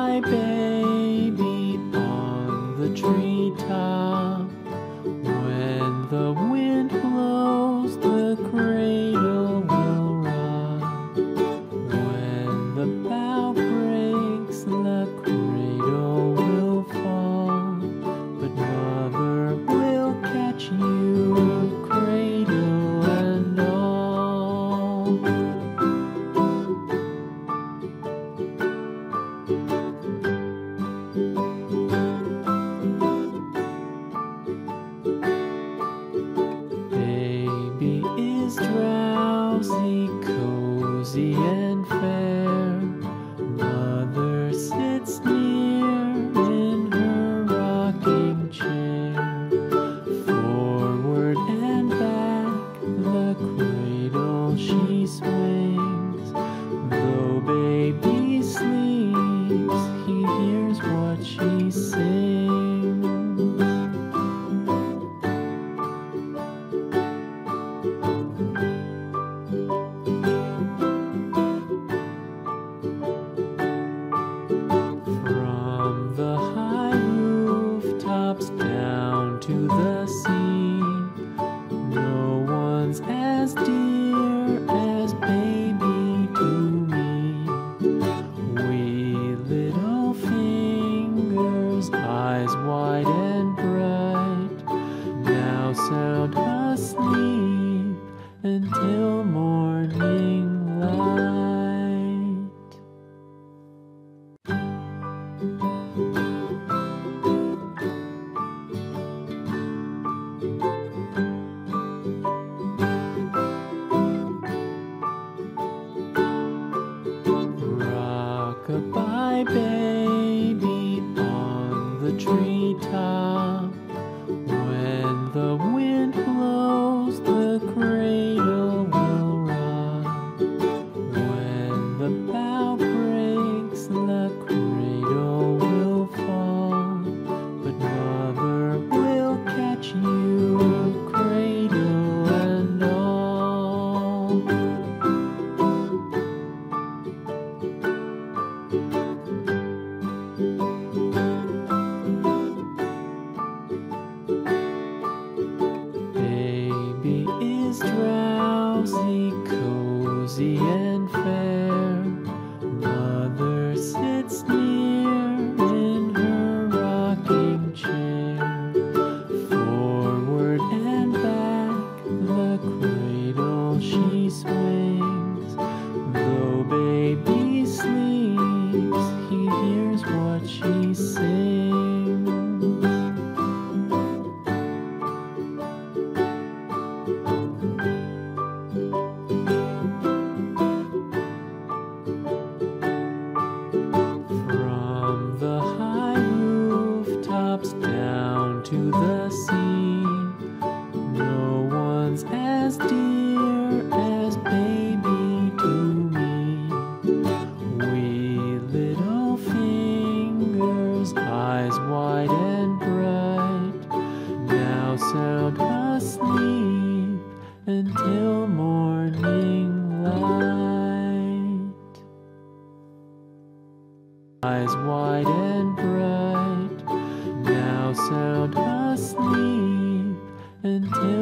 Rock-a-bye baby on the treetop. When the wind blows, the cradle will rock. When the bough breaks, the cradle will fall. But mother will catch you, cradle and all. Baby is drowsy, cozy and fair. Mother sits near in her rocking chair. Forward and back, the cradle she swings. Though baby sleeps, he hears what she sings. From the high rooftops down to the sea, no one's as dear as baby to me. Wee little fingers, eyes wide and bright, now sound asleep until morning light. Rock-a-bye baby on the treetop. When the wind blows, the cradle will rock. When the bough breaks, the cradle will fall. But mother will catch you, cradle and all. Baby is drowsy, cozy and fair. Mother sits near in her rocking chair. Forward and back, the cradle she swings. Though baby sleeps, he hears what she sings. From the high rooftops down to the sea, no one's as dear as baby to me. Wee little fingers, eyes wide and bright, now sound asleep until morning light. Eyes wide and bright, now sound asleep until